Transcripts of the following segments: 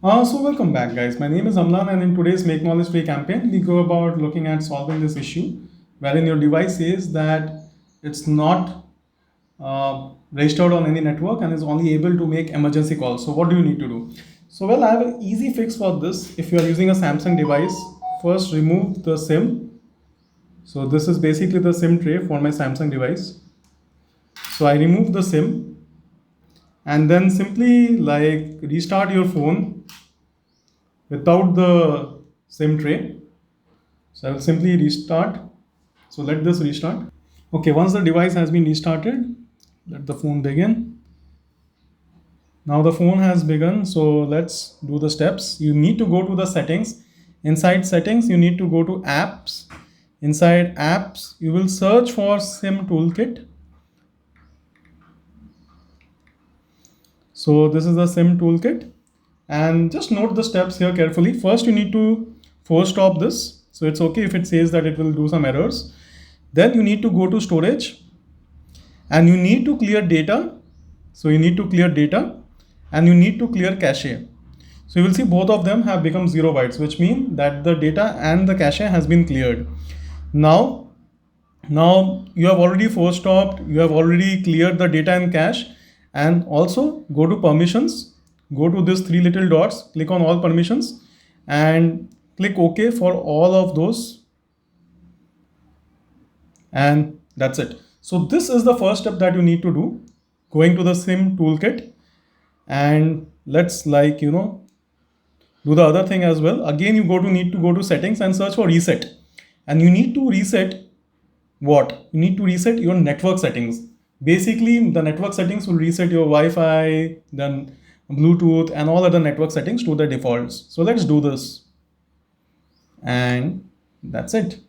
So welcome back, guys. My name is Amlan, and in today's Make Knowledge Free campaign, we go about looking at solving this issue, wherein your device says that it's not registered on any network and is only able to make emergency calls. So what do you need to do? So well, I have an easy fix for this. If you are using a Samsung device, first remove the SIM. So this is basically the SIM tray for my Samsung device. So I remove the SIM and then simply like restart your phone without the SIM tray. So I will simply restart. So let this restart. Okay, once the device has been restarted, let the phone begin. Now the phone has begun. So let's do the steps. You need to go to the settings. Inside settings, you need to go to apps. Inside apps, you will search for SIM toolkit. So this is the SIM toolkit. And just note the steps here carefully. First, you need to force stop this. So it's okay if it says that it will do some errors. Then you need to go to storage and you need to clear data. So you need to clear data and you need to clear cache. So you will see both of them have become 0 bytes, which means that the data and the cache has been cleared. Now you have already force stopped, you have already cleared the data and cache, and also go to permissions, go to this three little dots, click on all permissions and click OK for all of those, and that's it. So this is the first step that you need to do, going to the SIM toolkit. And let's do the other thing as well. Again, you need to go to settings and search for reset, and you need to reset what? You need to reset your network settings. Basically, the network settings will reset your Wi-Fi, then Bluetooth and all other network settings to the defaults. So let's do this. And that's it.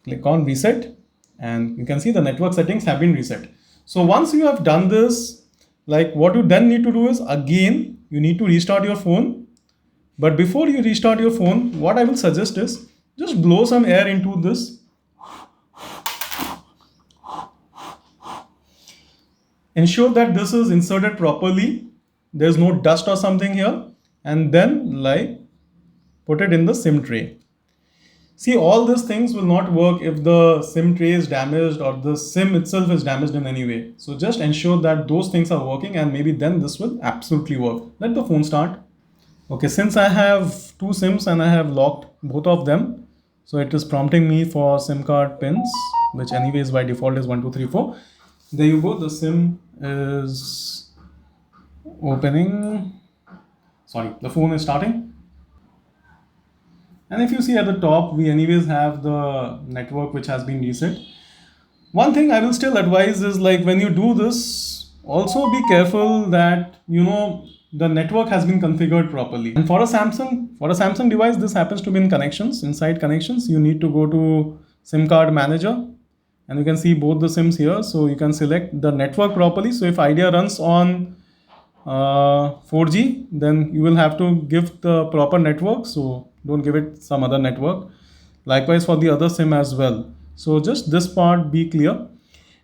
Click on reset and you can see the network settings have been reset. So once you have done this, like what you then need to do is, again, you need to restart your phone. But before you restart your phone, what I will suggest is just blow some air into this. Ensure that this is inserted properly. There's no dust or something here. And then put it in the SIM tray. See, all these things will not work if the SIM tray is damaged or the SIM itself is damaged in any way. So just ensure that those things are working and maybe then this will absolutely work. Let the phone start. Okay, since I have two SIMs and I have locked both of them, so it is prompting me for SIM card pins, which anyways by default is 1, 2, 3, 4. There you go, the SIM is opening. Sorry, the phone is starting. And if you see at the top, we anyways have the network which has been reset. One thing I will still advise is, like, when you do this, also be careful that the network has been configured properly. And for a Samsung device, this happens to be in connections. Inside connections, you need to go to SIM card manager and you can see both the SIMs here. So you can select the network properly. So if Idea runs on 4G, then you will have to give the proper network. So don't give it some other network. Likewise for the other SIM as well. So just this part be clear.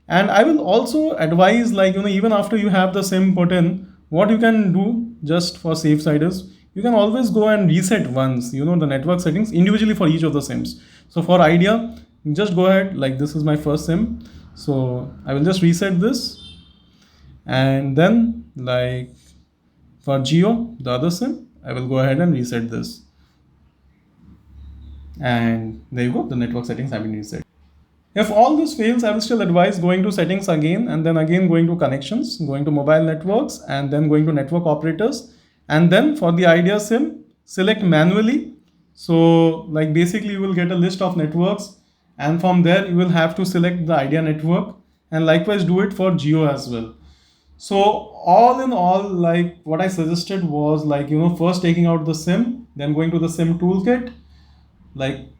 And I will also advise, even after you have the SIM put in, what you can do just for safe side is you can always go and reset once, the network settings individually for each of the SIMs. So for Idea, just go ahead, like this is my first SIM. So I will just reset this. And then for Jio, the other SIM, I will go ahead and reset this. And there you go, the network settings have been reset. If all this fails, I will still advise going to settings again and then again going to connections, going to mobile networks and then going to network operators. And then for the Idea SIM, select manually. So basically you will get a list of networks and from there you will have to select the Idea network, and likewise do it for Jio as well. So all in all, what I suggested was first taking out the SIM, then going to the SIM toolkit,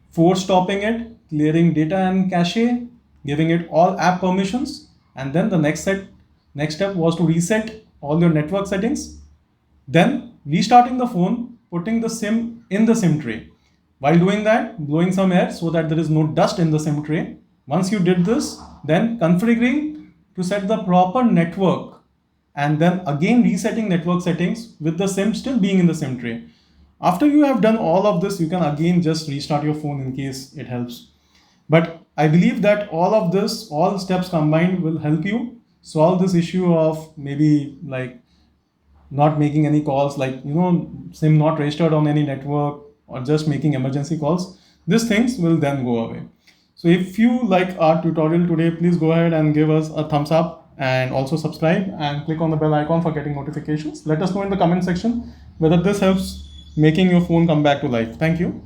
force stopping it, clearing data and cache, giving it all app permissions, and then the next step was to reset all your network settings, then restarting the phone, putting the SIM in the SIM tray. While doing that, blowing some air so that there is no dust in the SIM tray. Once you did this, then configuring to set the proper network and then again resetting network settings with the SIM still being in the SIM tray. After you have done all of this, you can again just restart your phone in case it helps. But I believe that all of this, all steps combined, will help you solve this issue of maybe like not making any calls, like SIM not registered on any network, or just making emergency calls. These things will then go away. So if you like our tutorial today, please go ahead and give us a thumbs up, and also subscribe and click on the bell icon for getting notifications. Let us know in the comment section whether this helps making your phone come back to life. Thank you.